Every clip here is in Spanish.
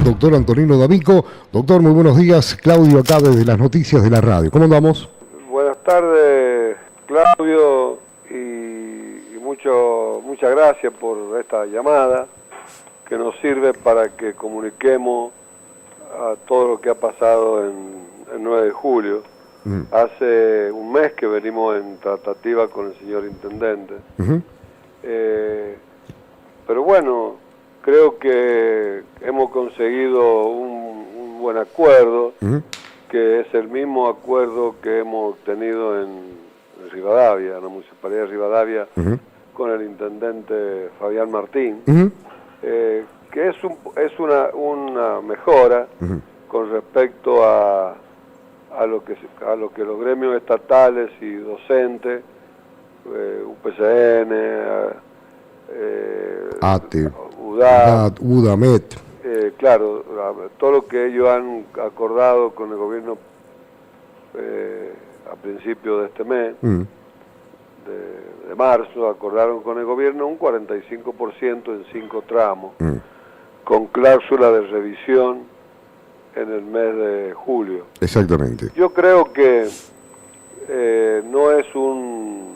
doctor Antonino D'Amico. Doctor, muy buenos días. Claudio acá desde las noticias de la radio. ¿Cómo andamos? Buenas tardes, Claudio, y muchas gracias por esta llamada que nos sirve para que comuniquemos a todo lo que ha pasado en el 9 de julio. Hace un mes que venimos en tratativa con el señor intendente. Pero bueno, creo que hemos conseguido un buen acuerdo, que es el mismo acuerdo que hemos tenido en Rivadavia, en la Municipalidad de Rivadavia, con el intendente Fabián Martín, que es una mejora con respecto a lo que los gremios estatales y docentes, UPCN, ATE, UDAMET, claro, todo lo que ellos han acordado con el gobierno a principios de este mes, de marzo, acordaron con el gobierno un 45% en 5 tramos, con cláusula de revisión en el mes de julio. Exactamente. Yo creo que no es un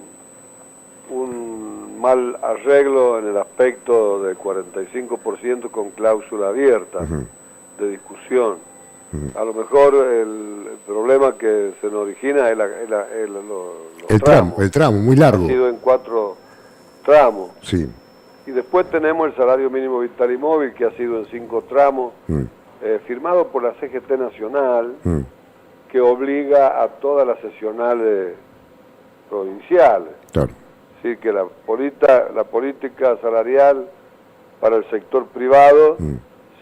mal arreglo en el aspecto del 45% con cláusula abierta de discusión. A lo mejor el problema que se nos origina es el tramo muy largo. Ha sido en 4 tramos. Sí. Y después tenemos el salario mínimo vital y móvil, que ha sido en 5 tramos, firmado por la CGT Nacional, que obliga a todas las seccionales provinciales. Claro. Sí, que la política salarial para el sector privado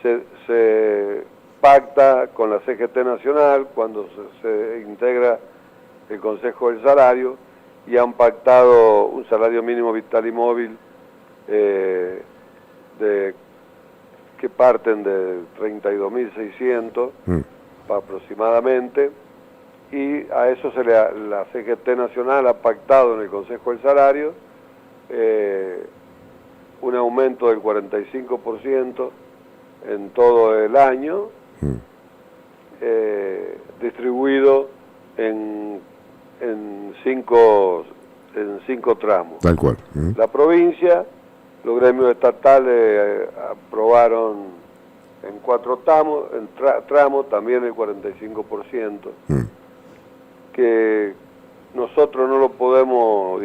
se pacta con la CGT Nacional cuando se integra el Consejo del Salario, y han pactado un salario mínimo vital y móvil que parten de 32.600 aproximadamente, y a eso la CGT Nacional ha pactado en el Consejo del Salario un aumento del 45% en todo el año, distribuido en 5 tramos. Tal cual. La provincia, los gremios estatales aprobaron en 4 tramos también el 45%, que nosotros no lo podemos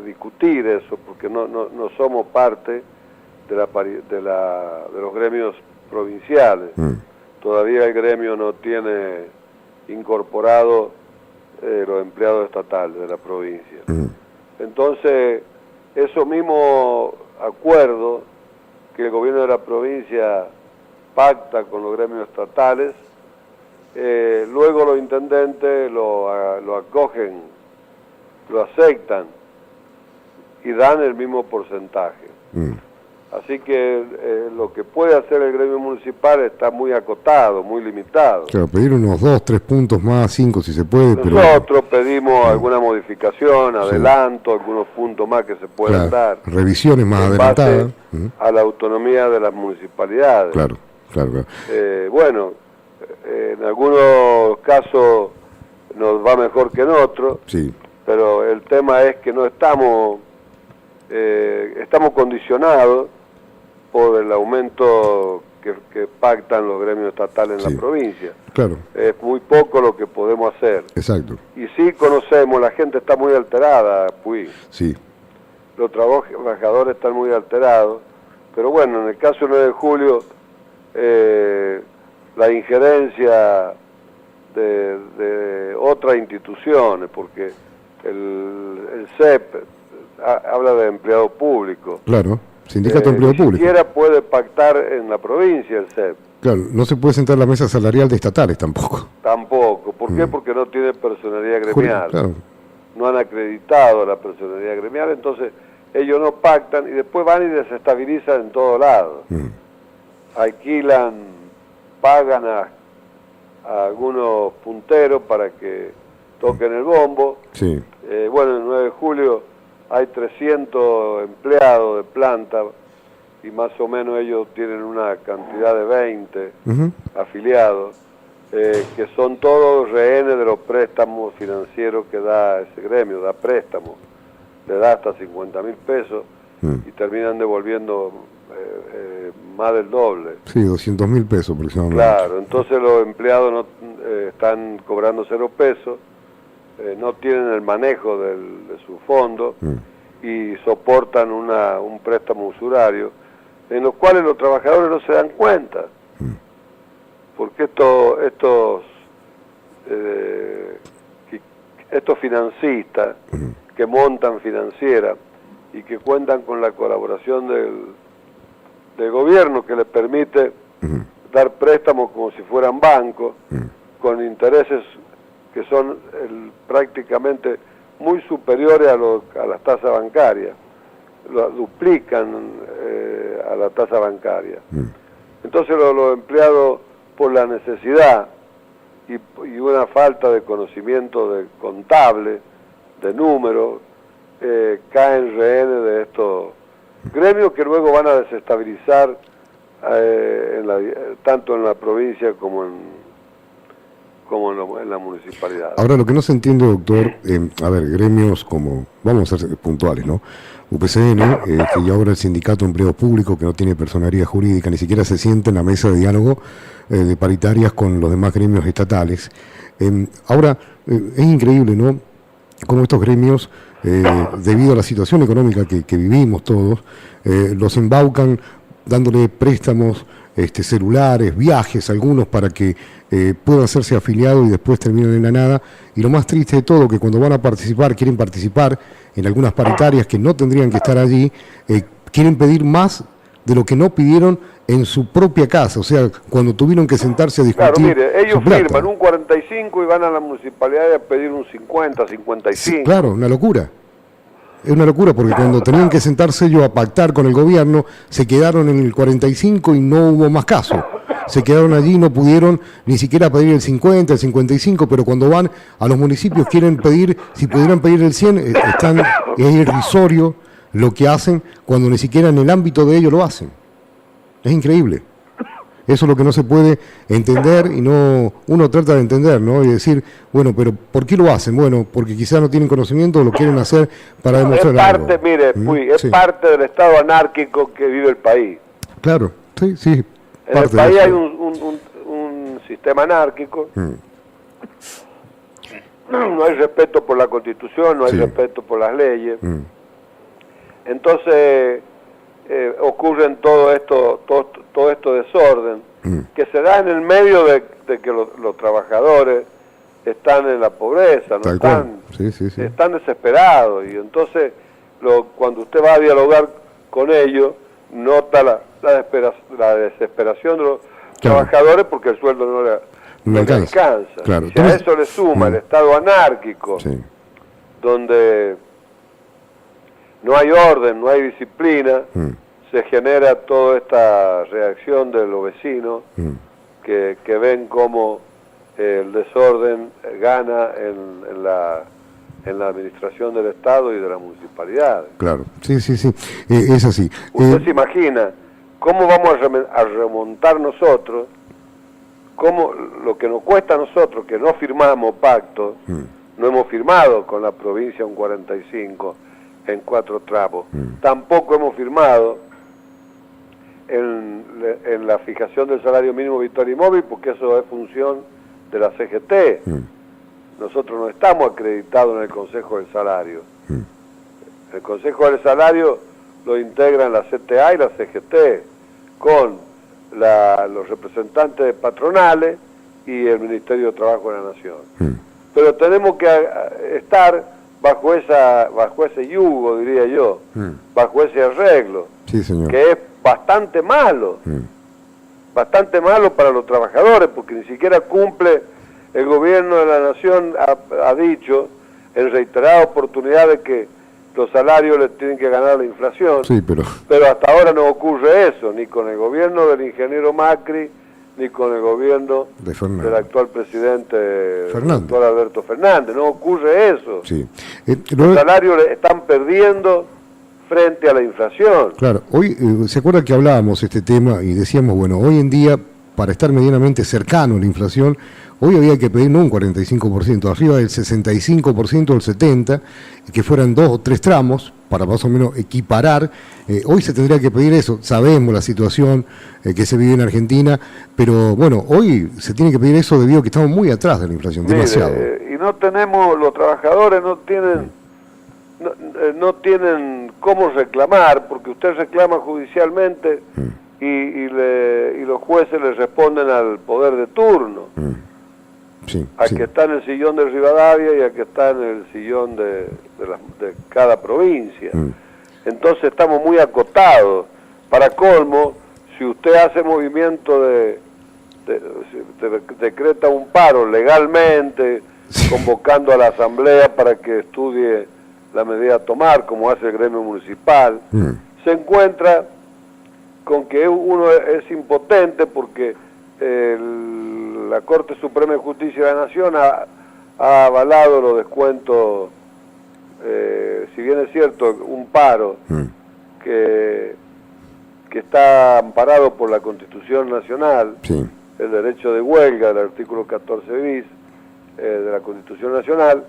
discutir eso, porque no somos parte de los gremios provinciales. Todavía el gremio no tiene incorporado los empleados estatales de la provincia. Entonces, esos mismos acuerdos que el gobierno de la provincia pacta con los gremios estatales, luego los intendentes lo acogen, lo aceptan y dan el mismo porcentaje. Así que lo que puede hacer el gremio municipal está muy acotado, muy limitado. Claro, pedir unos 2, 3 puntos más, 5 si se puede. Nosotros pedimos alguna modificación, adelanto, algunos puntos más que se puedan dar. Revisiones más adelantadas. A la autonomía de las municipalidades. Claro. Bueno, en algunos casos nos va mejor que en otros, pero el tema es que no estamos condicionados por el aumento que pactan los gremios estatales en la provincia. Claro. Es muy poco lo que podemos hacer. Exacto. Y sí conocemos, la gente está muy alterada, Sí. Los trabajadores están muy alterados, pero bueno, en el caso del 9 de julio, la injerencia de otras instituciones, porque el CEP habla de empleado público. Claro, sindicato de empleo público. Ni siquiera puede pactar en la provincia el CEP. Claro, no se puede sentar a la mesa salarial de estatales tampoco. Tampoco. ¿Por qué? Porque no tiene personalidad gremial. Claro. No han acreditado la personalidad gremial, entonces ellos no pactan y después van y desestabilizan en todo lado. Alquilan, pagan a algunos punteros para que toquen el bombo. Bueno, el 9 de julio hay 300 empleados de planta y más o menos ellos tienen una cantidad de 20 afiliados, que son todos rehenes de los préstamos financieros que da ese gremio, da préstamos, le da hasta 50.000 pesos y terminan devolviendo más del doble. Sí, 200.000 pesos aproximadamente. Claro, entonces los empleados no, están cobrando 0 pesos, no tienen el manejo de su fondo y soportan un préstamo usurario, en los cuales los trabajadores no se dan cuenta, porque estos financistas que montan financieras y que cuentan con la colaboración del gobierno, que les permite dar préstamos como si fueran bancos, con intereses que son prácticamente muy superiores a las tasas bancarias, lo duplican a la tasa bancaria. Entonces los empleados, por la necesidad y una falta de conocimiento de contable, de números, caen rehenes de estos gremios que luego van a desestabilizar tanto en la provincia como en la municipalidad. Ahora, lo que no se entiende, doctor, a ver, gremios como, vamos a ser puntuales, ¿no? UPCN, que ya ahora el Sindicato de Empleados Públicos, que no tiene personería jurídica, ni siquiera se sienta en la mesa de diálogo de paritarias con los demás gremios estatales. Ahora, es increíble, ¿no?, cómo estos gremios, debido a la situación económica que vivimos todos, los embaucan dándole préstamos, celulares, viajes, algunos para que puedan hacerse afiliados y después terminan en la nada. Y lo más triste de todo, que cuando van a participar, quieren participar en algunas paritarias que no tendrían que estar allí, quieren pedir más de lo que no pidieron en su propia casa, o sea, cuando tuvieron que sentarse a discutir. Claro, mire, ellos firman un 45 y van a la municipalidad a pedir un 50, 55. Sí, claro, una locura. Es una locura, porque cuando tenían que sentarse ellos a pactar con el gobierno, se quedaron en el 45 y no hubo más caso. Se quedaron allí, no pudieron ni siquiera pedir el 50, el 55, pero cuando van a los municipios quieren pedir, si pudieran pedir el 100, es irrisorio lo que hacen cuando ni siquiera en el ámbito de ellos lo hacen. Es increíble. Eso es lo que no se puede entender y no uno trata de entender, ¿no? Y decir, bueno, pero ¿por qué lo hacen? Bueno, porque quizás no tienen conocimiento o lo quieren hacer para demostrar algo. Es parte, mire, es parte del estado anárquico que vive el país. Claro, sí, sí. En el país hay un sistema anárquico. No hay respeto por la Constitución, no hay respeto por las leyes. Entonces ocurren todo esto desorden que se da en el medio de que los trabajadores están en la pobreza, no están desesperados, y entonces cuando usted va a dialogar con ellos nota la desesperación de los trabajadores, porque el sueldo no le alcanza. Claro. Si a eso le suma el estado anárquico, donde no hay orden, no hay disciplina, se genera toda esta reacción de los vecinos que ven cómo el desorden gana en la administración del Estado y de las municipalidades. Claro, sí, es así. Usted se imagina cómo vamos a remontar nosotros, cómo lo que nos cuesta a nosotros, que no firmamos pactos, no hemos firmado con la provincia un 45 en 4 tramos, tampoco hemos firmado en la fijación del salario mínimo vital y móvil, porque eso es función de la CGT. Nosotros no estamos acreditados en el Consejo del Salario. El Consejo del Salario lo integran la CTA y la CGT, con los representantes patronales y el Ministerio de Trabajo de la Nación. Pero tenemos que estar bajo ese yugo, diría yo, bajo ese arreglo, que es bastante malo para los trabajadores, porque ni siquiera cumple. El gobierno de la Nación ha dicho en reiteradas oportunidades que los salarios les tienen que ganar la inflación, pero hasta ahora no ocurre eso, ni con el gobierno del ingeniero Macri, ni con el gobierno del actual presidente, el doctor Alberto Fernández. No ocurre eso. Los salarios están perdiendo frente a la inflación. Claro, hoy, ¿se acuerda que hablábamos este tema y decíamos, bueno, hoy en día, para estar medianamente cercano a la inflación, hoy había que pedir no un 45%, arriba del 65% o el 70%, que fueran 2 o 3 tramos, para más o menos equiparar. Hoy se tendría que pedir eso, sabemos la situación que se vive en Argentina, pero bueno, hoy se tiene que pedir eso debido a que estamos muy atrás de la inflación, Mire, demasiado. Y no tenemos, los trabajadores no tienen... No tienen cómo reclamar, porque usted reclama judicialmente y los jueces le responden al poder de turno, Sí, al sí. que está en el sillón de Rivadavia y al que está en el sillón de cada provincia. Entonces estamos muy acotados. Para colmo, si usted hace movimiento decreta un paro legalmente, convocando a la asamblea para que estudie la medida a tomar, como hace el gremio municipal, se encuentra con que uno es impotente porque la Corte Suprema de Justicia de la Nación ha avalado los descuentos, si bien es cierto, un paro que está amparado por la Constitución Nacional, Sí. el derecho de huelga, el artículo 14 bis de la Constitución Nacional,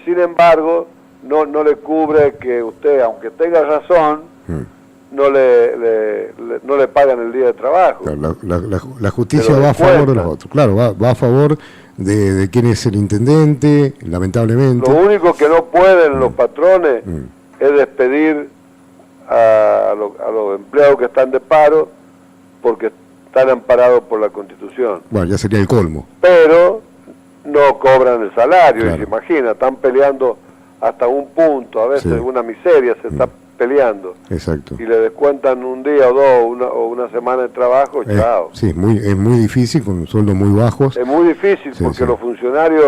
sin embargo, no le cubre que usted, aunque tenga razón, no le pagan el día de trabajo. Claro, la justicia va a favor de los otros. Claro, va a favor de quién es el intendente, lamentablemente. Lo único que no pueden los patrones es despedir a los empleados que están de paro porque están amparados por la Constitución. Bueno, ya sería el colmo. Pero no cobran el salario, Claro. y se imagina, están peleando hasta un punto, a veces Sí. una miseria se está peleando, Exacto. y le descuentan un día o dos o una semana de trabajo, chao. Sí, es muy difícil, con sueldos muy bajos. Es muy difícil Sí, porque sí. los funcionarios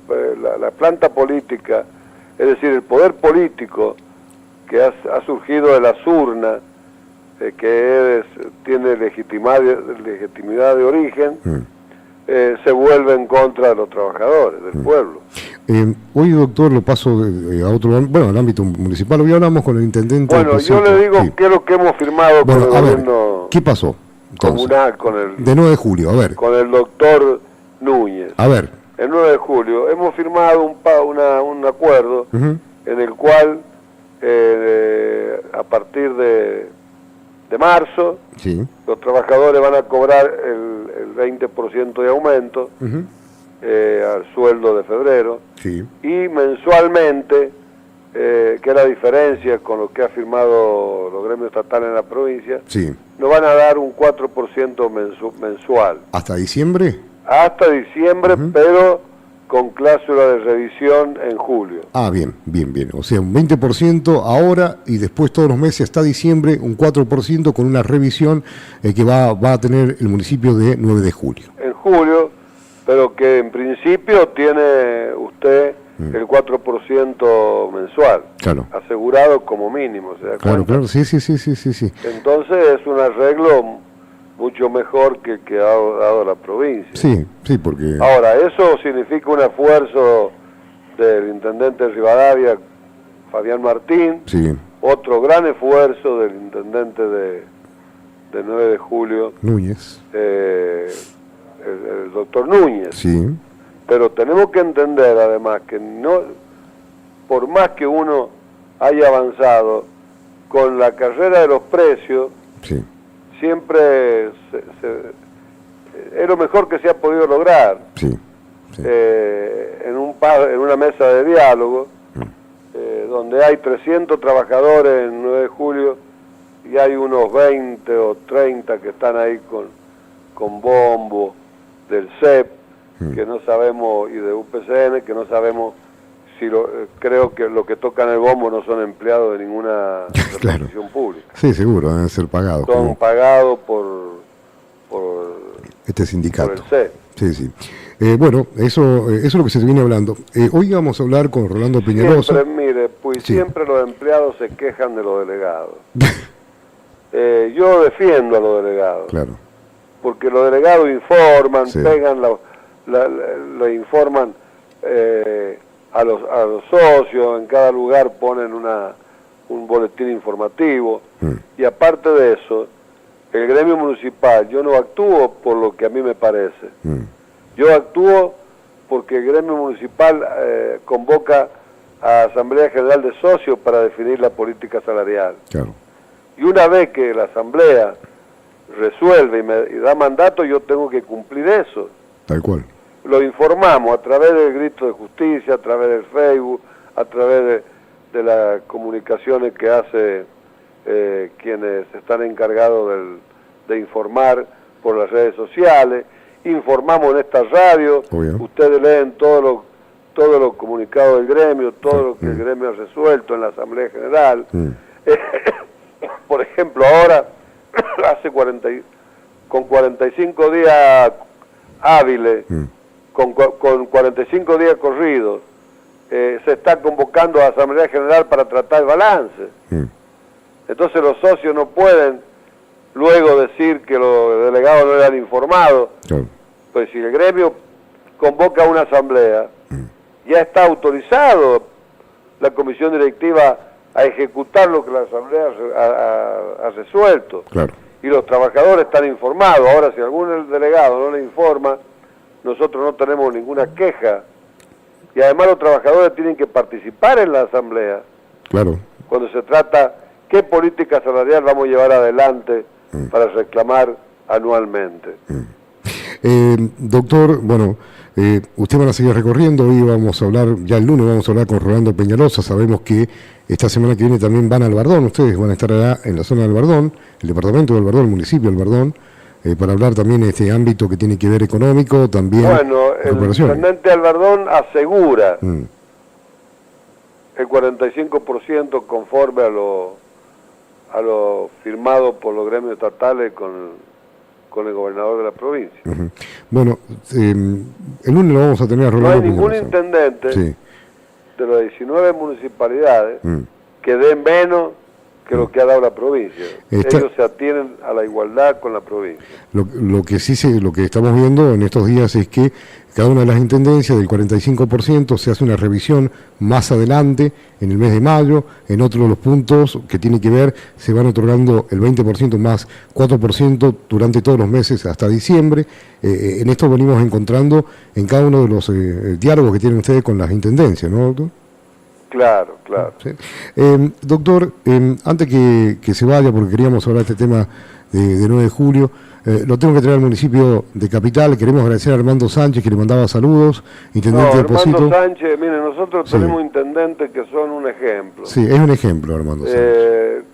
de la planta política, es decir, el poder político que ha surgido de las urnas, tiene legitimidad de origen, se vuelve en contra de los trabajadores, del pueblo. Hoy, doctor, lo paso a otro, bueno, al ámbito municipal. Hoy hablamos con el intendente. Bueno, yo le digo qué es lo que hemos firmado Bueno, con a el ver, gobierno ¿qué pasó? Entonces, comunal, de 9 de julio, a ver. con el doctor Núñez. A ver. El 9 de julio hemos firmado un acuerdo Ujú. en el cual a partir de marzo Sí. los trabajadores van a cobrar el 20% de aumento Ujú. al sueldo de febrero, Sí. y mensualmente, que es la diferencia con lo que ha firmado los gremios estatales en la provincia, Sí. nos van a dar un 4% mensual, ¿Hasta diciembre? hasta diciembre, pero con cláusula de revisión en julio. Ah, bien. O sea, un 20% ahora y después todos los meses hasta diciembre, un 4% con una revisión que va a tener el municipio de 9 de julio. En julio, pero que en principio tiene usted el 4% mensual, Claro. asegurado como mínimo, ¿se da Claro, cuenta? claro, sí. Entonces es un arreglo mucho mejor que el que ha dado la provincia. Sí, porque... Ahora, eso significa un esfuerzo del intendente de Rivadavia, Fabián Martín, Sí, otro gran esfuerzo del intendente de 9 de julio, Núñez. el doctor Núñez. Sí, Pero tenemos que entender además que no, por más que uno haya avanzado con la carrera de los precios, sí. siempre es lo mejor que se ha podido lograr. Sí. En una mesa de diálogo, donde hay 300 trabajadores en 9 de julio y hay unos 20 o 30 que están ahí con bombo del CEP, que no sabemos, y de UPCN, que no sabemos si creo que los que tocan el bombo no son empleados de ninguna Claro. repartición pública. Sí, seguro, deben ser pagados. Son como pagados por este sindicato. el CEP. Sí. Bueno, eso es lo que se viene hablando. Hoy vamos a hablar con Rolando Peñalosa. Siempre, mire, pues Sí. siempre los empleados se quejan de los delegados. Yo defiendo a los delegados, Claro. porque los delegados informan, Sí. pegan, le informan a los socios, en cada lugar ponen un boletín informativo, y aparte de eso, el gremio municipal, yo no actúo por lo que a mí me parece, yo actúo porque el gremio municipal convoca a Asamblea General de Socios para definir la política salarial. Claro. Y una vez que la Asamblea resuelve y da mandato, yo tengo que cumplir eso. Tal cual. Lo informamos a través del grito de justicia, a través del Facebook, a través de las comunicaciones que hace quienes están encargados de informar por las redes sociales. Informamos en esta radio. Obvio. Ustedes leen todos los comunicados del gremio, todo lo que el gremio ha resuelto en la Asamblea General. Por ejemplo, ahora, con 45 días hábiles, con 45 días corridos, se está convocando a Asamblea General para tratar el balance. Entonces los socios no pueden luego decir que los delegados no eran informados. Claro. Pues si el gremio convoca a una asamblea, ya está autorizado la comisión directiva a ejecutar lo que la asamblea ha resuelto. Claro. Y los trabajadores están informados. Ahora, si algún delegado no le informa, nosotros no tenemos ninguna queja. Y además los trabajadores tienen que participar en la asamblea. Claro. Cuando se trata qué política salarial vamos a llevar adelante para reclamar anualmente. Doctor, bueno, usted van a seguir recorriendo, hoy vamos a hablar, ya el lunes vamos a hablar con Rolando Peñalosa, sabemos que esta semana que viene también van al Bardón, ustedes van a estar allá en la zona del Bardón, el departamento del Bardón, el municipio del Bardón, para hablar también de este ámbito que tiene que ver económico, también... Bueno, el intendente Albardón asegura el 45% conforme a lo firmado por los gremios estatales con el gobernador de la provincia. Bueno, el lunes lo vamos a tener a Rolando. No hay ningún intendente de las 19 municipalidades que dé menos que lo que ha dado la provincia. Ellos se atienen a la igualdad con la provincia. Lo que estamos viendo en estos días es que cada una de las intendencias del 45% se hace una revisión más adelante, en el mes de mayo. En otro de los puntos que tiene que ver, se van otorgando el 20% más 4% durante todos los meses hasta diciembre. En esto venimos encontrando en cada uno de los diálogos que tienen ustedes con las intendencias, ¿no, doctor? Claro, claro. Sí. Doctor, antes que se vaya, porque queríamos hablar de este tema de 9 de julio, lo tengo que traer al municipio de Capital. Queremos agradecer a Armando Sánchez, que le mandaba saludos, intendente de Pocito. Armando Sánchez, mire, nosotros tenemos intendentes que son un ejemplo. Sí, es un ejemplo, Armando Sánchez.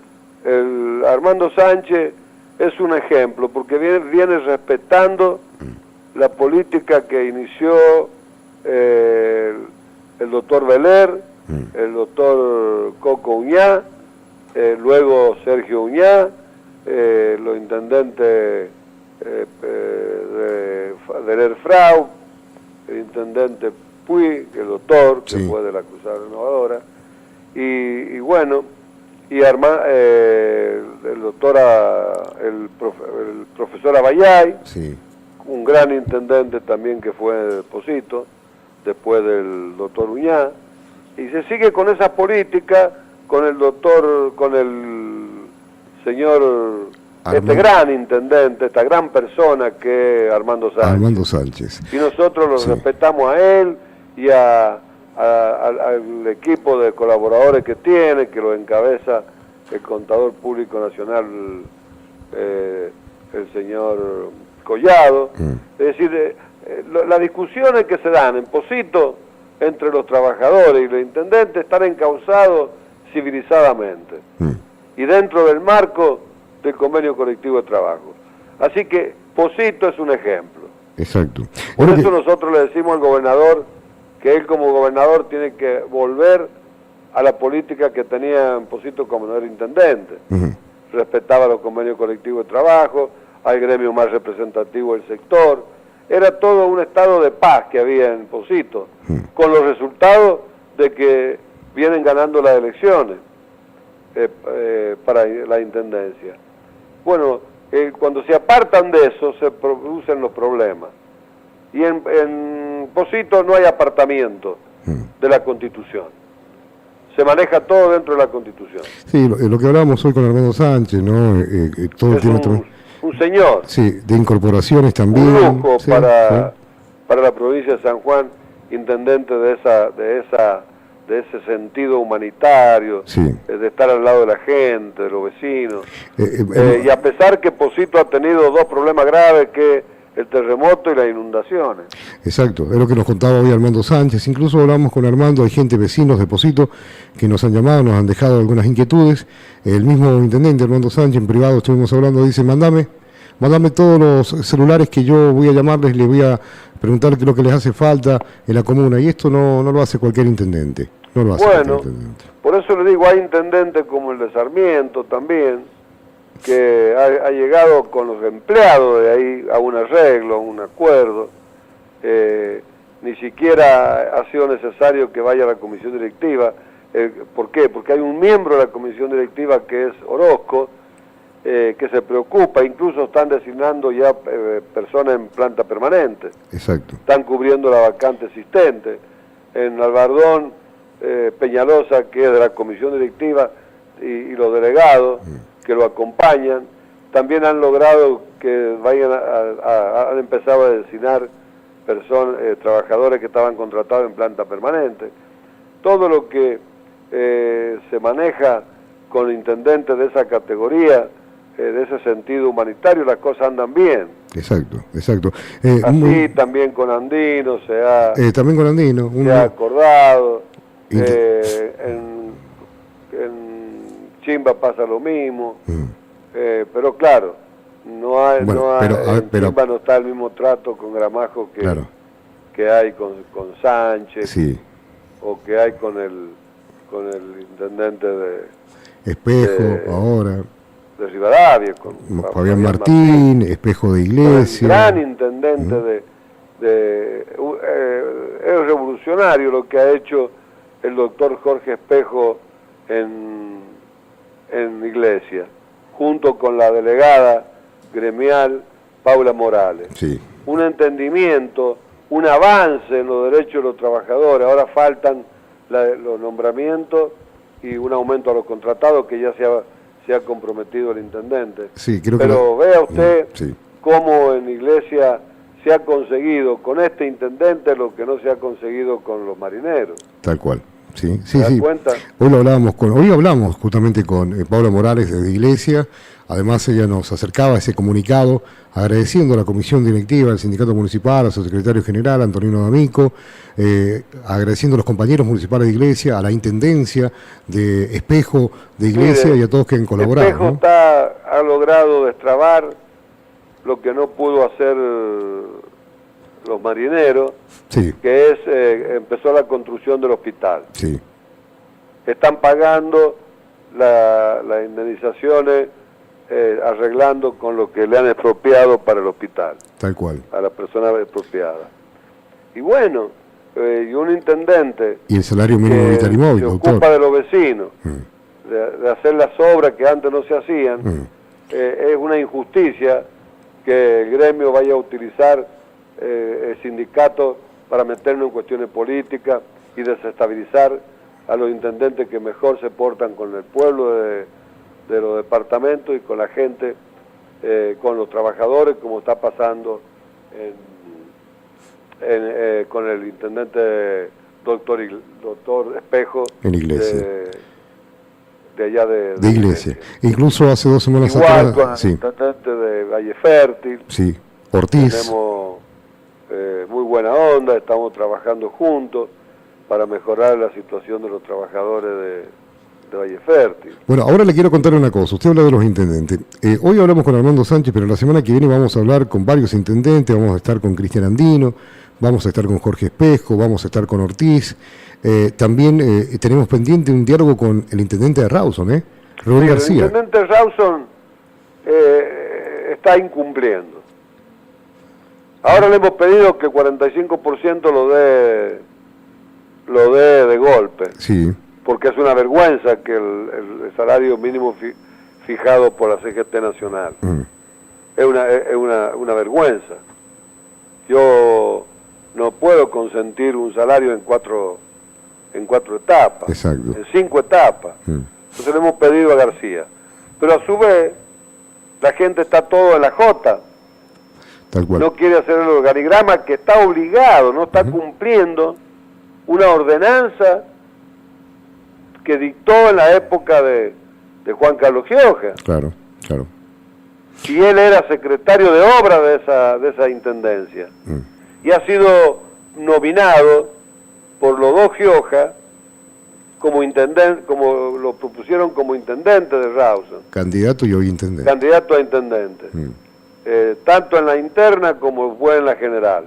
Armando Sánchez es un ejemplo, porque viene respetando la política que inició el doctor Veler, el doctor Coco Uñá, luego Sergio Uñá, los intendentes de Lerfrau, el intendente Puy, el doctor, que fue de la Cruzada Renovadora, y bueno, y el profesor Abayay, un gran intendente también que fue de Pocito, después del doctor Uñá, y se sigue con esa política, con el señor, este gran intendente, esta gran persona que es Armando Sánchez. Y nosotros lo respetamos a él y al equipo de colaboradores que tiene, que lo encabeza el contador público nacional, el señor Collado. Es decir, las discusiones que se dan en Pocito entre los trabajadores y los intendentes están encauzados civilizadamente y dentro del marco del convenio colectivo de trabajo. Así que Pocito es un ejemplo. Exacto. Por eso nosotros le decimos al gobernador que él como gobernador tiene que volver a la política que tenía en Pocito como no era intendente. Respetaba los convenios colectivos de trabajo, al gremio más representativo del sector. Era todo un estado de paz que había en Pocito, con los resultados de que vienen ganando las elecciones para la intendencia. Bueno, cuando se apartan de eso se producen los problemas. Y en Pocito no hay apartamiento de la Constitución. se maneja todo dentro de la Constitución. Sí, lo que hablábamos hoy con Armando Sánchez, ¿no? Todo el tiempo un señor. Sí, de incorporaciones también. Un lujo para la provincia de San Juan, intendente de ese sentido humanitario, de estar al lado de la gente, de los vecinos. Y a pesar que Pocito ha tenido dos problemas graves, que el terremoto y las inundaciones. Exacto, es lo que nos contaba hoy Armando Sánchez. Incluso hablamos con Armando, hay gente, vecinos de Pocito, que nos han llamado, nos han dejado algunas inquietudes. El mismo intendente Armando Sánchez, en privado estuvimos hablando, dice, mándame todos los celulares que yo voy a llamarles, les voy a preguntar qué es lo que les hace falta en la comuna. Y esto no lo hace cualquier intendente. No lo hace cualquier intendente. Por eso le digo, hay intendentes como el de Sarmiento también, que ha llegado con los empleados de ahí a un arreglo, a un acuerdo. Ni siquiera ha sido necesario que vaya a la comisión directiva. ¿Por qué? Porque hay un miembro de la comisión directiva que es Orozco, que se preocupa, incluso están designando ya personas en planta permanente. Exacto. Están cubriendo la vacante existente. En Albardón, Peñalosa, que es de la comisión directiva, y los delegados que lo acompañan, también han logrado que vayan han empezado a designar personas, trabajadores que estaban contratados en planta permanente. Todo lo que se maneja con intendentes de esa categoría, de ese sentido humanitario, las cosas andan bien. Exacto. Así también con Andino también con Andino se ha acordado. En Chimba pasa lo mismo, pero claro, en Chimba no está el mismo trato con Gramajo que hay con Sánchez, o que hay con el intendente de Espejo, ahora de Rivadavia, con Fabián Martín, Espejo de Iglesia, gran intendente es revolucionario lo que ha hecho el doctor Jorge Espejo en Iglesia, junto con la delegada gremial Paula Morales. Un entendimiento, un avance en los derechos de los trabajadores. Ahora faltan los nombramientos y un aumento a los contratados, que ya se ha comprometido el intendente. Pero vea usted cómo en Iglesia se ha conseguido con este intendente lo que no se ha conseguido con los marineros. Tal cual. Sí. Cuenta? Hoy hablamos justamente con Paula Morales de Iglesia. Además, ella nos acercaba ese comunicado agradeciendo a la comisión directiva del sindicato municipal, a su secretario general, Antonino D'Amico, agradeciendo a los compañeros municipales de Iglesia, a la intendencia de Espejo de Iglesia y a todos que han colaborado. Espejo ha logrado destrabar lo que no pudo hacer los marineros, que es empezó la construcción del hospital. Están pagando las indemnizaciones, arreglando con lo que le han expropiado para el hospital. Tal cual. A la persona expropiada. Y bueno, y un intendente... Y el salario mínimo vital y móvil, se ocupa de los vecinos, de hacer las obras que antes no se hacían. Es una injusticia que el gremio vaya a utilizar el sindicato para meternos en cuestiones políticas y desestabilizar a los intendentes que mejor se portan con el pueblo de los departamentos y con la gente, con los trabajadores, como está pasando con el intendente doctor Espejo en Iglesia. De allá de Iglesia. Incluso hace 2 semanas atrás. Igual con el intendente de Valle Fértil. Ortiz. Tenemos muy buena onda, estamos trabajando juntos para mejorar la situación de los trabajadores de Valle Fértil. Bueno, ahora le quiero contar una cosa. Usted habla de los intendentes. Hoy hablamos con Armando Sánchez, pero la semana que viene vamos a hablar con varios intendentes. Vamos a estar con Cristian Andino, vamos a estar con Jorge Espejo, vamos a estar con Ortiz. También tenemos pendiente un diálogo con el intendente de Rawson, Rubén García. El intendente de Rawson está incumpliendo. Ahora le hemos pedido que 45% lo dé de golpe. Porque es una vergüenza que el salario mínimo fijado por la CGT Nacional. Es una vergüenza. Yo no puedo consentir un salario en 4 en 4 etapas, exacto, en 5 etapas. Entonces le hemos pedido a García. Pero a su vez, la gente está todo en la J. tal cual. No quiere hacer el organigrama, que está obligado, no está cumpliendo una ordenanza que dictó en la época de Juan Carlos Gioja. Claro, claro. Y él era secretario de obra de esa intendencia. Y ha sido nominado por los dos Gioja como intendente, como lo propusieron como intendente de Rawson. Candidato y hoy intendente. Candidato a intendente. Tanto en la interna como fue en la general.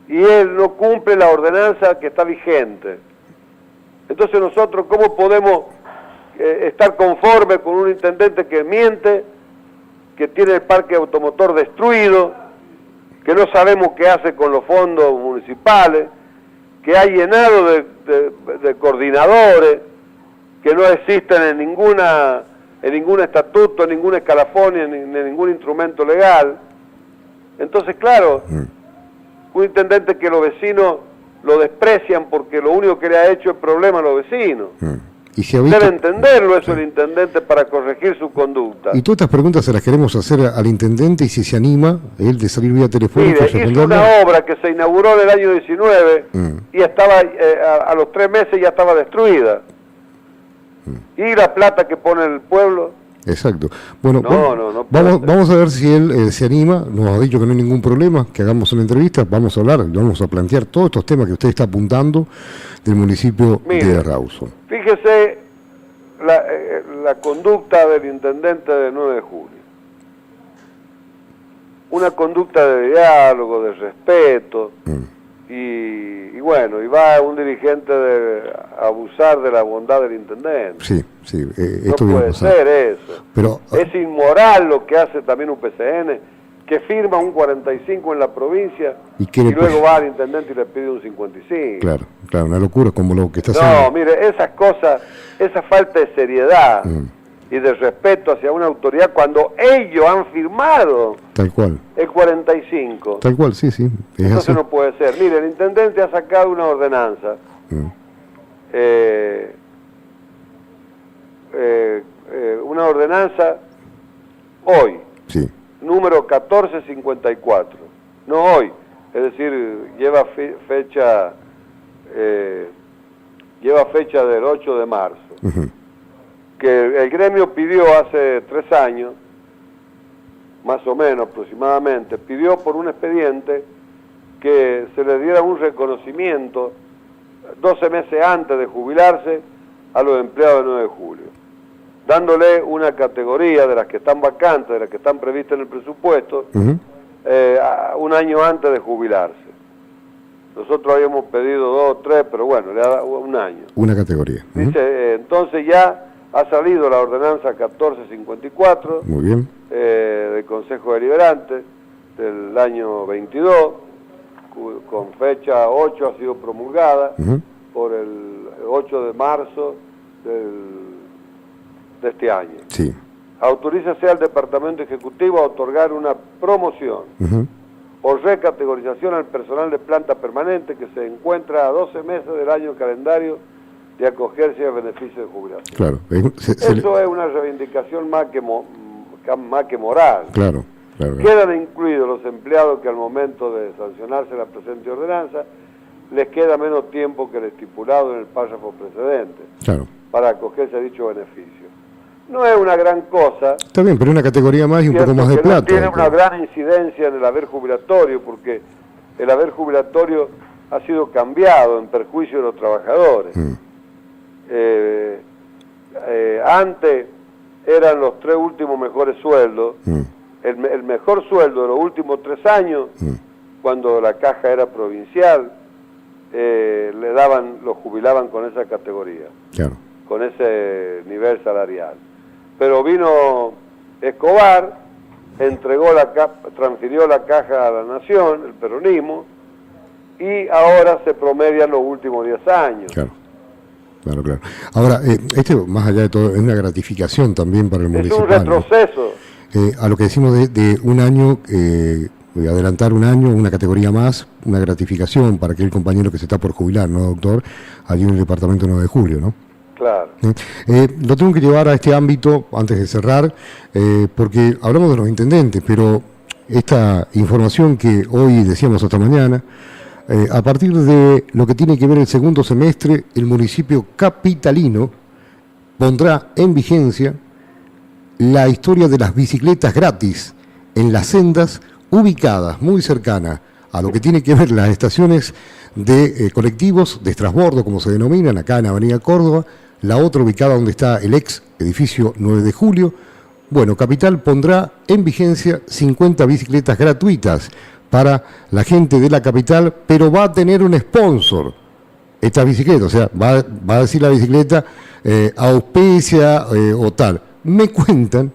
Y él no cumple la ordenanza que está vigente. Entonces nosotros, ¿cómo podemos estar conformes con un intendente que miente, que tiene el parque automotor destruido, que no sabemos qué hace con los fondos municipales, que ha llenado de coordinadores, que no existen en ningún estatuto, en ningún escalafón, en ningún instrumento legal? Entonces, claro, un intendente que los vecinos lo desprecian porque lo único que le ha hecho es problema a los vecinos. ¿Y si ha visto... Debe entenderlo eso el intendente para corregir su conducta. Y todas estas preguntas se las queremos hacer al intendente, y si se anima él de salir vía telefónica. Mire, hizo una obra que se inauguró en el año 19 y estaba a los 3 meses ya estaba destruida. ¿Y la plata que pone el pueblo? Exacto. Bueno, no vamos a ver si él se anima. Nos ha dicho que no hay ningún problema, que hagamos una entrevista. Vamos a hablar, vamos a plantear todos estos temas que usted está apuntando del municipio de Rawson. Fíjese la conducta del intendente del 9 de julio. Una conducta de diálogo, de respeto, y bueno, y va un dirigente a abusar de la bondad del intendente. Sí, esto no puede ser eso. Pero, es inmoral lo que hace también UPCN, que firma un 45 en la provincia y luego va al intendente y le pide un 55. Claro, una locura como lo que está haciendo. No, mire, esas cosas, esa falta de seriedad y de respeto hacia una autoridad cuando ellos han firmado tal cual el 45. Tal cual, sí. Entonces así. No puede ser. Mire, el intendente ha sacado una ordenanza una ordenanza hoy, número 1454, no hoy, es decir, lleva fecha del 8 de marzo, que el gremio pidió hace 3 años, más o menos aproximadamente, pidió por un expediente que se le diera un reconocimiento 12 meses antes de jubilarse a los empleados del 9 de julio, dándole una categoría de las que están vacantes, de las que están previstas en el presupuesto, un año antes de jubilarse. Nosotros habíamos pedido 2 o 3, pero bueno, le ha dado un año. Una categoría. Dice, entonces ya ha salido la ordenanza 1454 Muy bien. Del Consejo Deliberante del año 22, con fecha 8 ha sido promulgada por el 8 de marzo de este año. Sí. Autorízase al Departamento Ejecutivo a otorgar una promoción o recategorización al personal de planta permanente que se encuentra a 12 meses del año calendario de acogerse a beneficio de jubilación. Claro. Eso es una reivindicación más que moral. Claro. Quedan incluidos los empleados que al momento de sancionarse la presente ordenanza les queda menos tiempo que el estipulado en el párrafo precedente para acogerse a dicho beneficio. No es una gran cosa. Está bien, pero una categoría más y un poco más de plata. No tiene una gran incidencia en el haber jubilatorio, porque el haber jubilatorio ha sido cambiado en perjuicio de los trabajadores. Antes eran los 3 últimos mejores sueldos. El mejor sueldo de los últimos 3 años, cuando la caja era provincial, los jubilaban con esa categoría, con ese nivel salarial. Pero vino Escobar, transfirió la caja a la nación, el peronismo, y ahora se promedian los últimos 10 años. Claro. Ahora, más allá de todo, es una gratificación también para el municipal. Es un retroceso. A lo que decimos de un año adelantar un año, una categoría más, una gratificación para aquel compañero que se está por jubilar, ¿no, doctor? Allí en el departamento 9 de julio, ¿no? Claro. Lo tengo que llevar a este ámbito antes de cerrar, porque hablamos de los intendentes, pero esta información que hoy decíamos hasta mañana, a partir de lo que tiene que ver el segundo semestre, el municipio capitalino pondrá en vigencia la historia de las bicicletas gratis en las sendas ubicadas muy cercanas a lo que tiene que ver las estaciones de colectivos de transbordo, como se denominan, acá en Avenida Córdoba, la otra ubicada donde está el ex edificio 9 de julio. Bueno, Capital pondrá en vigencia 50 bicicletas gratuitas para la gente de la capital, pero va a tener un sponsor esta bicicleta, o sea, va a decir la bicicleta auspicia o tal. Me cuentan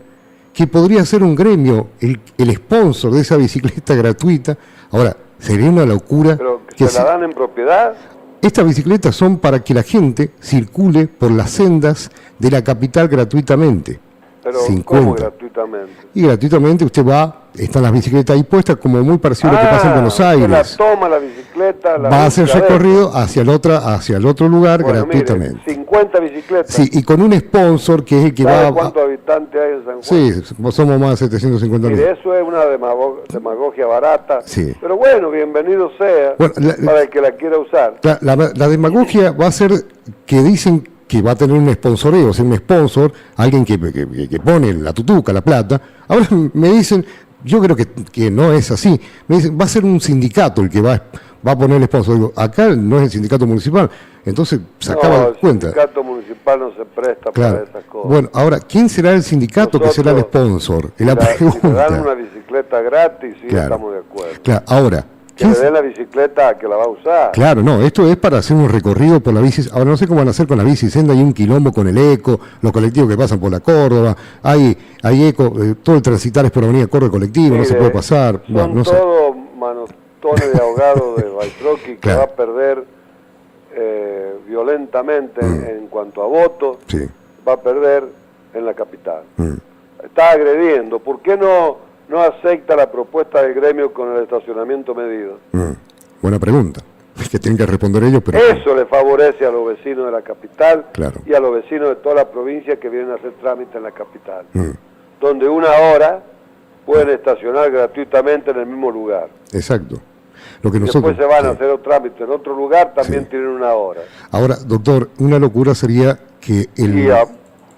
que podría ser un gremio el sponsor de esa bicicleta gratuita. Ahora, sería una locura. ¿Pero que se la dan en propiedad? Estas bicicletas son para que la gente circule por las sendas de la capital gratuitamente. Pero 50. ¿cómo gratuitamente? Y gratuitamente usted va, están las bicicletas ahí puestas, como muy parecido a lo que pasa en Buenos Aires. La toma la bicicleta, va a hacer recorrido hacia el otro lugar, bueno, gratuitamente. Mire, 50 bicicletas. Sí, y con un sponsor que es el que va. ¿Cuántos habitantes hay en San Juan? Sí, somos más de 750.000. Mire, eso es una demagogia barata. Sí. Pero bueno, bienvenido sea, bueno, para el que la quiera usar. La demagogia va a ser que dicen que va a tener un sponsoreo, o sea, un sponsor, alguien que pone la tutuca, la plata. Ahora me dicen, yo creo que no es así, me dicen, va a ser un sindicato el que va a poner el sponsor. Digo, acá no es el sindicato municipal, entonces se acaba de cuenta. El sindicato municipal no se presta para esas cosas. Bueno, ahora, ¿quién será el sindicato que será el sponsor? Es la pregunta. Si le dan una bicicleta gratis, sí, estamos de acuerdo. Claro, ahora, que le den la bicicleta que la va a usar. Claro, no, esto es para hacer un recorrido por la bici. Ahora no sé cómo van a hacer con la bicisenda, hay un quilombo con el eco, los colectivos que pasan por la Córdoba, hay eco, todo el transitar es por Avenida Córdoba colectivo, no se puede pasar. Son bueno, no todos manotones de ahogado de Baitroqui que va a perder violentamente en cuanto a votos, va a perder en la capital. Está agrediendo. ¿Por qué no acepta la propuesta del gremio con el estacionamiento medido? Buena pregunta. Es que tienen que responder ellos, pero... Eso le favorece a los vecinos de la capital y a los vecinos de toda la provincia que vienen a hacer trámites en la capital. Donde una hora pueden estacionar gratuitamente en el mismo lugar. Exacto. Lo que después se van a hacer otro trámite en otro lugar, también tienen una hora. Ahora, doctor, una locura sería que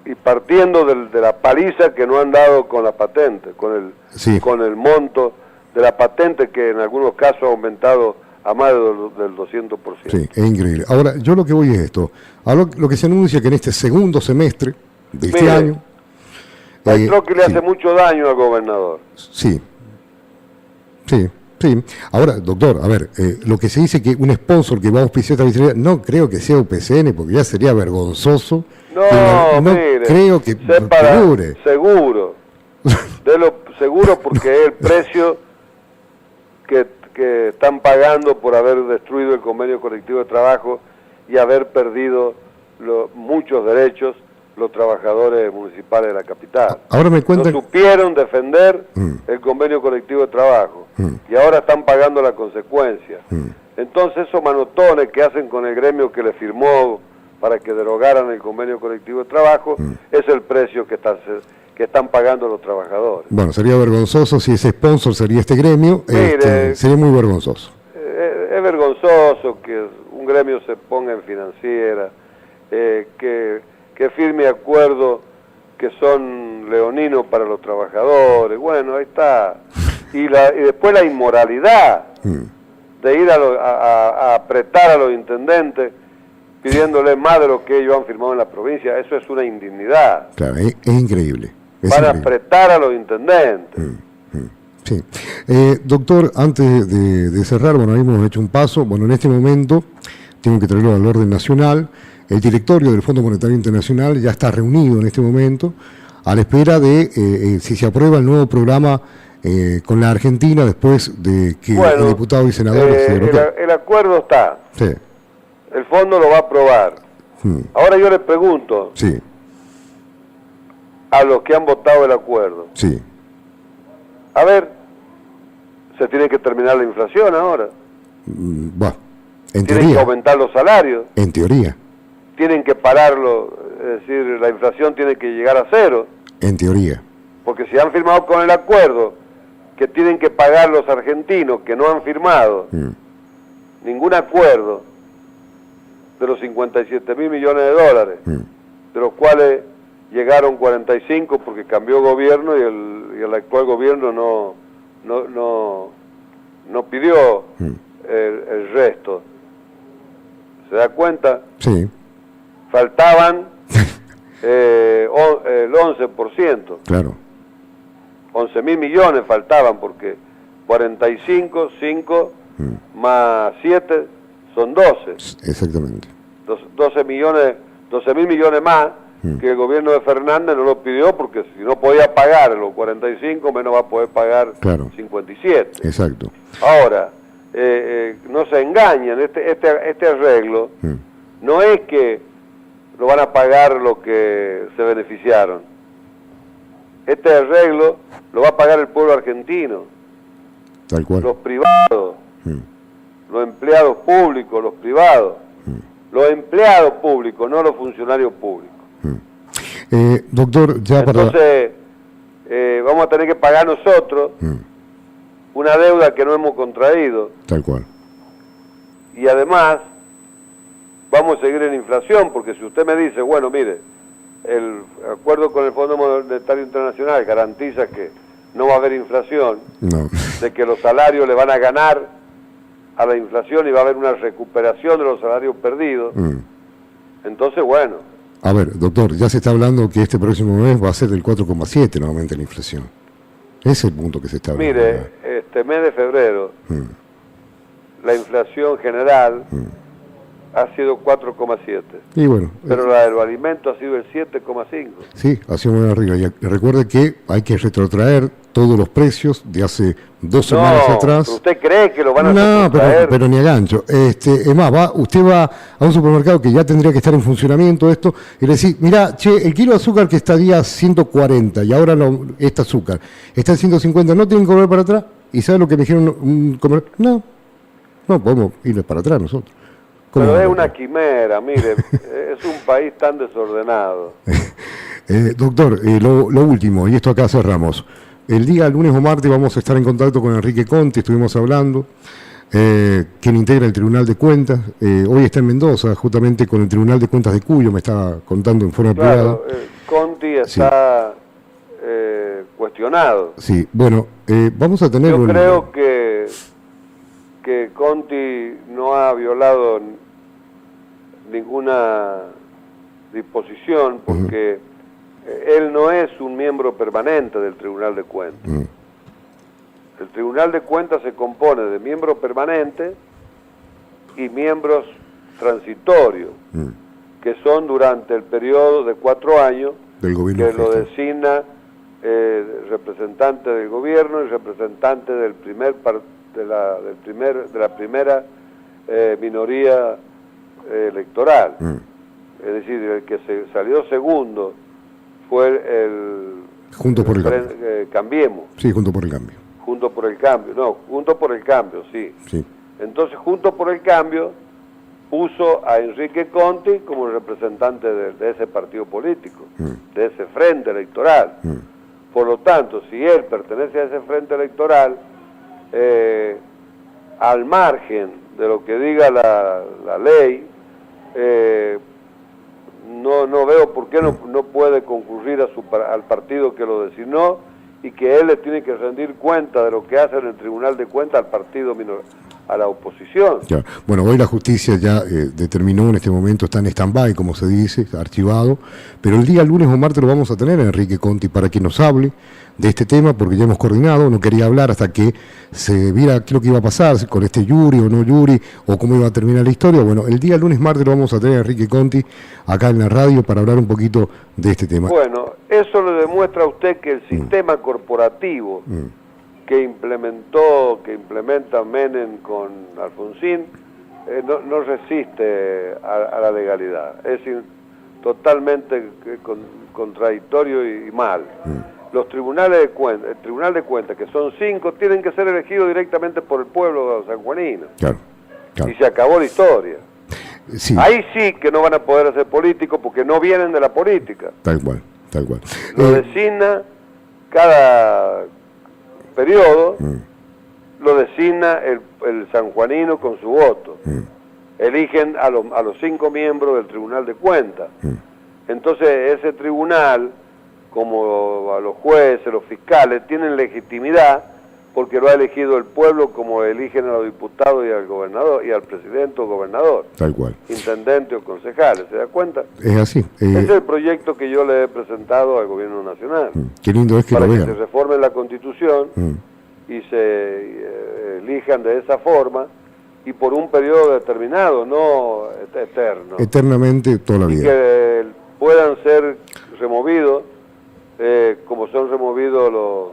y partiendo de la paliza que no han dado con la patente, con el monto de la patente que en algunos casos ha aumentado a más del 200%. Sí, es increíble. Ahora, yo lo que voy es esto. Lo que se anuncia que en este segundo semestre de este año... Creo que le hace mucho daño al gobernador. Sí. Ahora, doctor, a ver, lo que se dice que un sponsor que va a auspiciar esta bicicleta, no creo que sea UPCN, porque ya sería vergonzoso. No, mire, creo que figure. Seguro. Seguro porque es el precio que están pagando por haber destruido el convenio colectivo de trabajo y haber perdido muchos derechos los trabajadores municipales de la capital. Ahora me cuentan... No supieron defender el convenio colectivo de trabajo y ahora están pagando la consecuencia. Entonces esos manotones que hacen con el gremio que le firmó para que derogaran el convenio colectivo de trabajo es el precio que están pagando los trabajadores. Bueno, sería vergonzoso si ese sponsor sería este gremio. Mire, sería muy vergonzoso. Es vergonzoso que un gremio se ponga en financiera, que firme acuerdos que son leoninos para los trabajadores. Bueno, ahí está. Y después la inmoralidad de ir a apretar a los intendentes pidiéndoles más de lo que ellos han firmado en la provincia. Eso es una indignidad. Claro, es increíble. Para apretar a los intendentes. Sí. Doctor, antes de cerrar, bueno, ahí hemos hecho un paso. Bueno, en este momento tengo que traerlo al orden nacional. El directorio del Fondo Monetario Internacional ya está reunido en este momento a la espera de si se aprueba el nuevo programa con la Argentina después de que el diputado y senador el acuerdo está. Sí. El fondo lo va a aprobar. Ahora yo le pregunto a los que han votado el acuerdo. Sí. A ver, se tiene que terminar la inflación ahora. Bueno, en Tienen teoría. que aumentar los salarios. En teoría. Tienen que pararlo, es decir, la inflación tiene que llegar a cero. En teoría. Porque si han firmado con el acuerdo que tienen que pagar los argentinos que no han firmado ningún acuerdo de los 57.000 millones de dólares, de los cuales llegaron 45 porque cambió gobierno y el actual gobierno no pidió el resto. ¿Se da cuenta? Sí. Faltaban el 11%. Claro. 11.000 millones faltaban porque 45, 5 más 7 son 12. Exactamente. 12.000 millones más que el gobierno de Fernández no lo pidió porque si no podía pagar los 45 menos va a poder pagar 57. Exacto. Ahora, no se engañen, este arreglo no es que lo van a pagar los que se beneficiaron. Este arreglo lo va a pagar el pueblo argentino. Tal cual. Los privados, los empleados públicos, los privados, los empleados públicos, no los funcionarios públicos. Doctor, ya para... Entonces, vamos a tener que pagar nosotros una deuda que no hemos contraído. Tal cual. Y además, vamos a seguir en inflación, porque si usted me dice, bueno, mire, el acuerdo con el Fondo Monetario Internacional garantiza que no va a haber inflación, de que los salarios le van a ganar a la inflación y va a haber una recuperación de los salarios perdidos, entonces, bueno. A ver, doctor, ya se está hablando que este próximo mes va a ser del 4,7 nuevamente la inflación. Ese es el punto que se está hablando. Mire, este mes de febrero, la inflación general ha sido 4,7. Y bueno, pero la de los alimentos ha sido el 7,5. Sí, ha sido muy arriba. Y recuerde que hay que retrotraer todos los precios de hace 2 semanas atrás. ¿Pero usted cree que lo van a retrotraer? No, pero ni a gancho. Es más, usted va a un supermercado que ya tendría que estar en funcionamiento esto y le decís, mira, che, el kilo de azúcar que estaría 140 y ahora este azúcar está en 150, ¿no tienen que volver para atrás? ¿Y sabe lo que me dijeron? No podemos irles para atrás nosotros. Pero es una quimera, mire, es un país tan desordenado. Doctor, lo último, y esto acá cerramos. El día lunes o martes vamos a estar en contacto con Enrique Conti, estuvimos hablando, quien integra el Tribunal de Cuentas. Hoy está en Mendoza, justamente con el Tribunal de Cuentas de Cuyo, me estaba contando en forma privada. Conti está cuestionado. Sí, bueno, vamos a tener... Yo creo que Conti no ha violado ninguna disposición porque él no es un miembro permanente del Tribunal de Cuentas. El Tribunal de Cuentas se compone de miembros permanentes y miembros transitorios, que son durante el periodo de 4 años, del gobierno que lo designa representante del gobierno y representante del de la primera minoría electoral. Es decir, el que salió segundo fue el Juntos por el Cambio. Cambiemos. Sí, Juntos por el Cambio. Juntos por el Cambio, no, Juntos por el Cambio, sí. Entonces, Juntos por el Cambio puso a Enrique Conti como representante de ese partido político, de ese frente electoral. Por lo tanto, si él pertenece a ese frente electoral, al margen de lo que diga la ley, no veo por qué no puede concurrir al partido que lo designó y que él le tiene que rendir cuenta de lo que hace en el Tribunal de Cuentas al partido a la oposición. Ya. Bueno, hoy la justicia ya determinó, en este momento está en stand-by, como se dice, está archivado, pero el día lunes o martes lo vamos a tener a Enrique Conti para que nos hable de este tema, porque ya hemos coordinado, no quería hablar hasta que se viera qué es lo que iba a pasar con este Yuri o no Yuri, o cómo iba a terminar la historia. Bueno, el día lunes martes lo vamos a tener a Enrique Conti acá en la radio para hablar un poquito de este tema. Bueno, eso le demuestra a usted que el sistema corporativo que implementa Menem con Alfonsín no resiste a la legalidad, es totalmente contradictorio y mal. los tribunales de cuentas, el Tribunal de Cuentas, que son 5, tienen que ser elegidos directamente por el pueblo sanjuanino. Claro, claro. Y se acabó la historia. Sí. Ahí sí que no van a poder ser políticos porque no vienen de la política. Tal cual, tal cual. Lo designa cada periodo, lo designa el sanjuanino con su voto. Eligen a los 5 miembros del Tribunal de Cuentas. Entonces ese tribunal, como a los jueces, los fiscales, tienen legitimidad porque lo ha elegido el pueblo, como eligen a los diputados y al gobernador, y al presidente o gobernador, tal cual, intendente o concejales, ¿se da cuenta? Es así. Ese es el proyecto que yo le he presentado al gobierno nacional. Qué lindo es que para lo que vean. se reforme la Constitución y se elijan de esa forma y por un periodo determinado, no eterno. Eternamente, toda la vida. Y que puedan ser removidos como son removidos los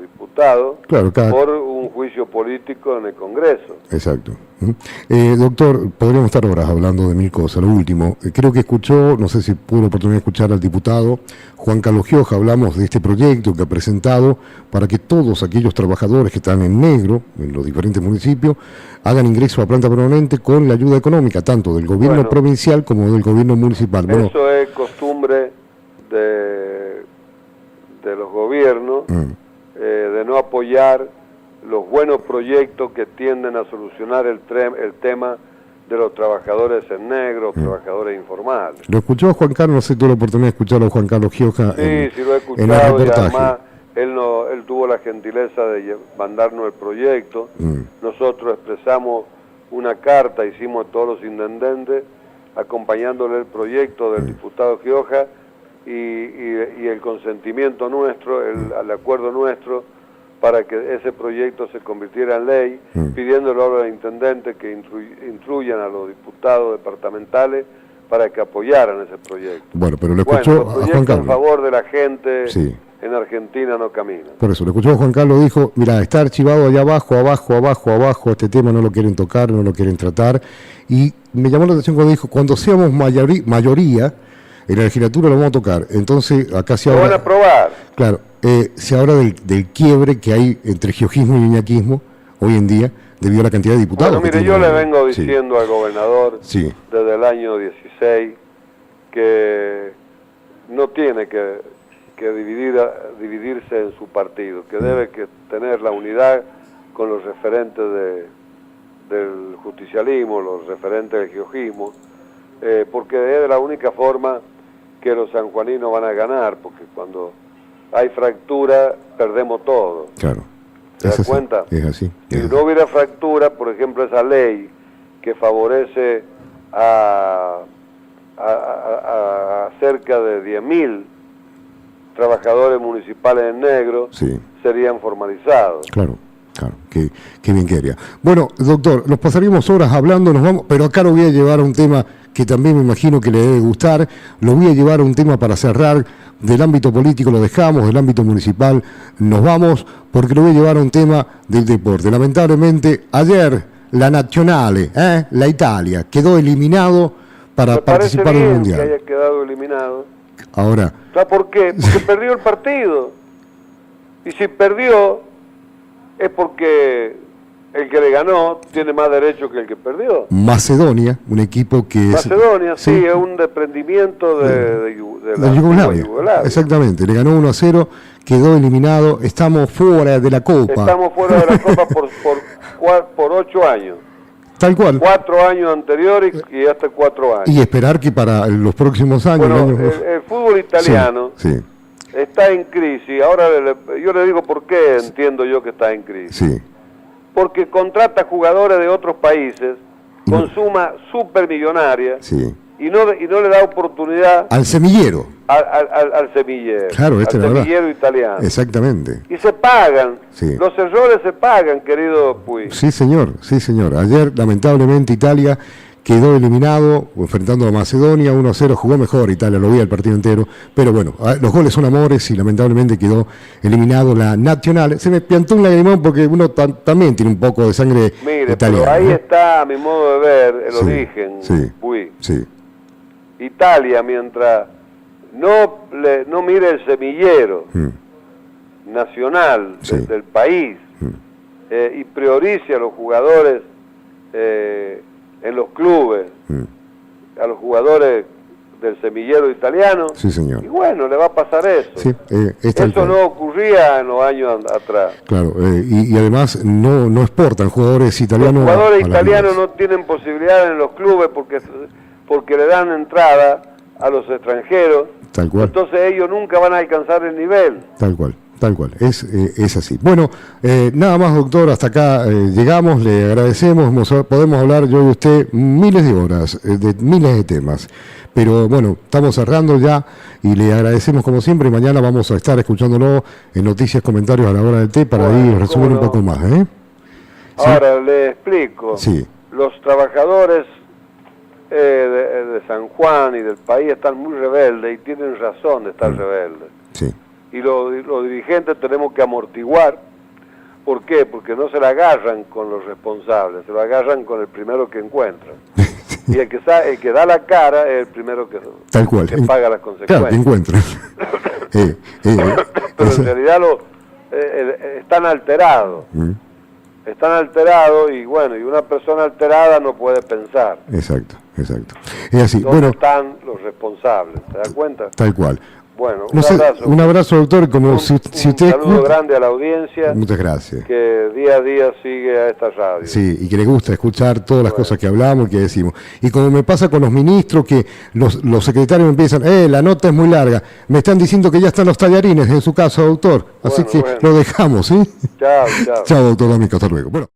diputados, claro, por un juicio político en el Congreso. Exacto. Doctor, podríamos estar horas hablando de mil cosas. Lo último, creo que escuchó, no sé si pudo la oportunidad de escuchar al diputado Juan Carlos Gioja, hablamos de este proyecto que ha presentado para que todos aquellos trabajadores que están en negro, en los diferentes municipios, hagan ingreso a planta permanente con la ayuda económica, tanto del gobierno provincial como del gobierno municipal. Bueno, eso es costumbre de los gobiernos, de no apoyar los buenos proyectos que tienden a solucionar el tema de los trabajadores en negro, trabajadores informales. ¿Lo escuchó Juan Carlos? No sé, tuvo la oportunidad de escucharlo a Juan Carlos Gioja. Sí, sí lo he escuchado y además él tuvo la gentileza de mandarnos el proyecto. Nosotros expresamos una carta, hicimos a todos los intendentes, acompañándole el proyecto del diputado Gioja, y el consentimiento nuestro, el acuerdo nuestro, para que ese proyecto se convirtiera en ley, pidiéndole ahora al intendente que instruyan a los diputados departamentales para que apoyaran ese proyecto. Bueno, pero lo escuchó a Juan Carlos. En favor de la gente en Argentina no camina. Por eso, lo escuchó a Juan Carlos, dijo, mira, está archivado allá abajo, este tema no lo quieren tocar, no lo quieren tratar, y me llamó la atención cuando dijo, cuando seamos mayoría, en la legislatura lo vamos a tocar. Entonces, acá se habla... Lo van a aprobar. Claro, se habla del quiebre que hay entre giojismo y iñaquismo hoy en día, debido a la cantidad de diputados. Bueno, mire, yo le vengo diciendo al gobernador desde el año 16 que no tiene que dividirse en su partido, que debe que tener la unidad con los referentes del justicialismo, los referentes del giojismo, porque es la única forma que los sanjuaninos van a ganar, porque cuando hay fractura perdemos todo. Claro. ¿Se da cuenta? Es así. Si no hubiera fractura, por ejemplo, esa ley que favorece a cerca de 10.000 trabajadores municipales en negro, serían formalizados. Claro. Claro, qué bien quería. Bueno, doctor, nos pasaríamos horas hablando, nos vamos, pero acá lo voy a llevar a un tema que también me imagino que le debe gustar, lo voy a llevar a un tema para cerrar, del ámbito político lo dejamos, del ámbito municipal nos vamos, porque lo voy a llevar a un tema del deporte. Lamentablemente, ayer la Nazionale, la Italia, quedó eliminado para participar en el Mundial. Que haya quedado eliminado. Ahora. ¿Por qué? Porque perdió el partido. Y si perdió, es porque el que le ganó tiene más derecho que el que perdió. Macedonia, un equipo que Macedonia, sí, es un desprendimiento de la Yugoslavia. Exactamente, le ganó 1-0, quedó eliminado, estamos fuera de la Copa. Estamos fuera de la Copa por 8 años. Tal cual. 4 años anteriores y hasta 4 años. Y esperar que para los próximos años... Bueno, el fútbol italiano... Está en crisis. Ahora yo le digo por qué entiendo yo que está en crisis. Porque contrata jugadores de otros países con suma supermillonaria y no le da oportunidad al semillero. Al semillero. Claro, al semillero italiano. Exactamente. Y se pagan. Los errores se pagan, querido Puy. Sí, señor. Ayer, lamentablemente, Italia quedó eliminado, enfrentando a Macedonia, 1-0, jugó mejor Italia, lo vi el partido entero, pero bueno, los goles son amores y lamentablemente quedó eliminado la Nazionale. Se me piantó un lagrimón porque uno también tiene un poco de sangre italiana. Pero ahí está, a mi modo de ver, el origen, Puy. Italia, mientras no mire el semillero nacional del país y priorice a los jugadores en los clubes, a los jugadores del semillero italiano. Sí, señor. Y bueno, le va a pasar eso. Sí, eso no ocurría en los años atrás. Claro, y además no exportan jugadores italianos. Los jugadores italianos no tienen posibilidad en los clubes porque le dan entrada a los extranjeros. Tal cual. Entonces ellos nunca van a alcanzar el nivel. Tal cual. Es así. Bueno, nada más, doctor, hasta acá llegamos, le agradecemos, podemos hablar yo y usted miles de horas, de miles de temas, pero bueno, estamos cerrando ya y le agradecemos como siempre y mañana vamos a estar escuchándolo en Noticias, Comentarios a la Hora del Té para ir resumir un poco más. Ahora le explico. Sí. Los trabajadores de San Juan y del país están muy rebeldes y tienen razón de estar rebeldes. Sí. Y los dirigentes tenemos que amortiguar. ¿Por qué? Porque no se la agarran con los responsables, se la agarran con el primero que encuentran. Y el que da la cara es el primero que paga las consecuencias. Claro, que encuentra. Pero en realidad están alterados. Están alterados y bueno, y una persona alterada no puede pensar. Exacto. Es así. ¿Dónde están los responsables? ¿Se da cuenta? Tal cual. Bueno, un abrazo, doctor. Como si usted un saludo grande a la audiencia. Muchas gracias. Que día a día sigue a esta radio. Sí, y que le gusta escuchar todas las cosas que hablamos y que decimos. Y como me pasa con los ministros, que los secretarios empiezan, la nota es muy larga. Me están diciendo que ya están los tallarines en su caso, doctor. Así que lo dejamos, ¿sí? Chao. Chao, doctor D'Amico, hasta luego. Bueno.